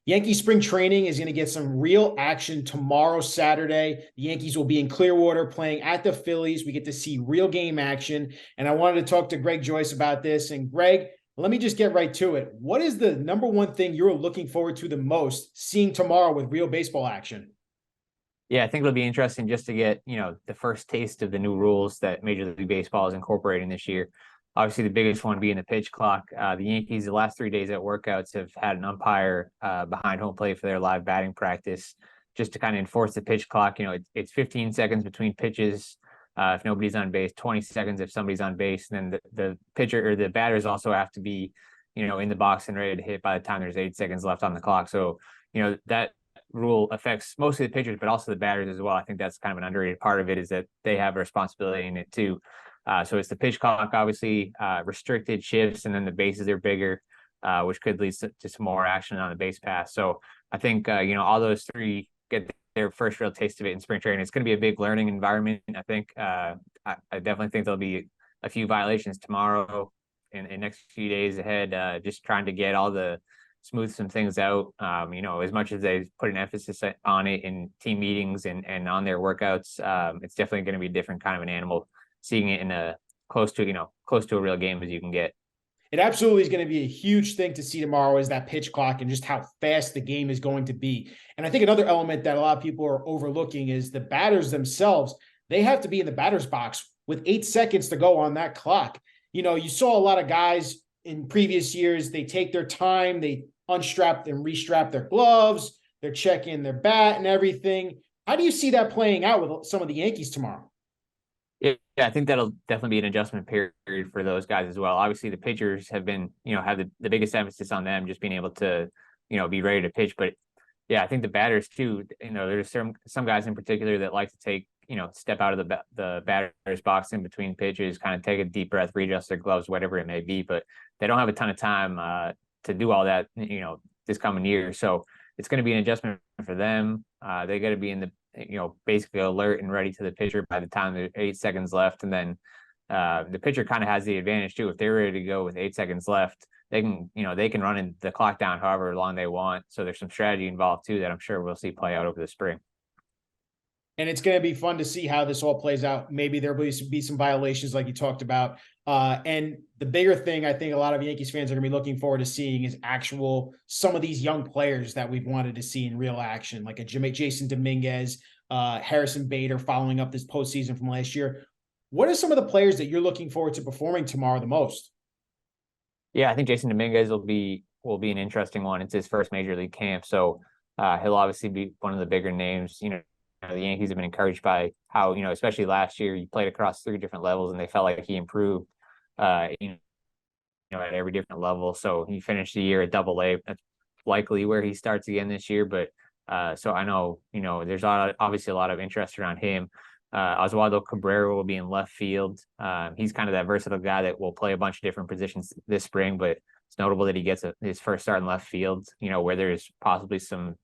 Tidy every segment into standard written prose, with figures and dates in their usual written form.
Yankee spring training is going to get some real action tomorrow, Saturday. The Yankees will be in Clearwater playing at the Phillies. We get to see real game action. And I wanted to talk to Greg Joyce about this. And Greg, let me just get right to it. What is the number one thing you're looking forward to the most seeing tomorrow with real baseball action? Yeah, I think it'll be interesting just to get, the first taste of the new rules that Major League Baseball is incorporating this year. Obviously, the biggest one being the pitch clock. The Yankees, the last 3 days at workouts, have had an umpire behind home plate for their live batting practice just to kind of enforce the pitch clock. It's 15 seconds between pitches if nobody's on base, 20 seconds if somebody's on base. And then the pitcher or the batters also have to be, in the box and ready to hit by the time there's 8 seconds left on the clock. So, that rule affects mostly the pitchers, but also the batters as well. I think that's kind of an underrated part of it, is that they have a responsibility in it too. So it's the pitch clock, obviously, restricted shifts, and then the bases are bigger, which could lead to some more action on the base pass. So I think, all those three get their first real taste of it in spring training. It's going to be a big learning environment. I think I definitely think there'll be a few violations tomorrow and next few days ahead, just trying to get all the smooth some things out. As much as they put an emphasis on it in team meetings and on their workouts, it's definitely going to be a different kind of an animal seeing it in a close to a real game as you can get. It absolutely is going to be a huge thing to see tomorrow, is that pitch clock and just how fast the game is going to be. And I think another element that a lot of people are overlooking is the batters themselves. They have to be in the batter's box with 8 seconds to go on that clock. You saw a lot of guys in previous years, they take their time, they unstrap and restrap their gloves, they're checking their bat and everything. How do you see that playing out with some of the Yankees tomorrow? Yeah, I think that'll definitely be an adjustment period for those guys as well. Obviously, the pitchers have been, have the biggest emphasis on them just being able to, be ready to pitch. But yeah, I think the batters too. There's some guys in particular that like to take, step out of the batter's box in between pitches, kind of take a deep breath, readjust their gloves, whatever it may be. But they don't have a ton of time to do all that, this coming year. So it's going to be an adjustment for them. They got to be in the, basically alert and ready to the pitcher by the time there's 8 seconds left. And then the pitcher kind of has the advantage too. If they're ready to go with 8 seconds left, they can run the clock down however long they want. So there's some strategy involved too that I'm sure we'll see play out over the spring. And it's going to be fun to see how this all plays out. Maybe there will be some violations like you talked about. And the bigger thing I think a lot of Yankees fans are going to be looking forward to seeing is some of these young players that we've wanted to see in real action, like a Jason Dominguez, Harrison Bader following up this postseason from last year. What are some of the players that you're looking forward to performing tomorrow the most? Yeah, I think Jason Dominguez will be an interesting one. It's his first major league camp, so he'll obviously be one of the bigger names. The Yankees have been encouraged by how, especially last year, he played across 3 different levels and they felt like he improved, at every different level. So he finished the year at Double-A. That's likely where he starts again this year. But so I know, there's obviously a lot of interest around him. Oswaldo Cabrera will be in left field. He's kind of that versatile guy that will play a bunch of different positions this spring, but it's notable that he gets his first start in left field, where there's possibly some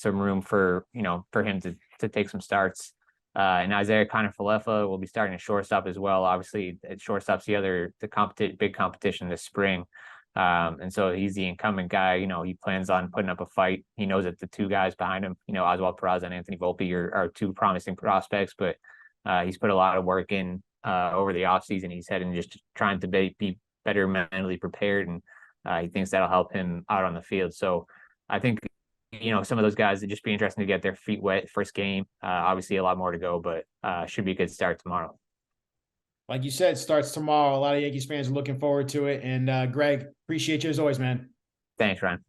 room for him to take some starts. And Isaiah Kiner-Falefa will be starting at shortstop as well. Obviously, at shortstop's the big competition this spring. And so he's the incumbent guy. He plans on putting up a fight. He knows that the two guys behind him, Oswald Peraza and Anthony Volpe are two promising prospects, but he's put a lot of work in over the offseason. He's heading just trying to be better mentally prepared, and he thinks that'll help him out on the field. So I think, some of those guys, it'd just be interesting to get their feet wet first game. Obviously a lot more to go, but should be a good start tomorrow. Like you said, starts tomorrow. A lot of Yankees fans are looking forward to it. And Greg, appreciate you as always, man. Thanks, Ryan.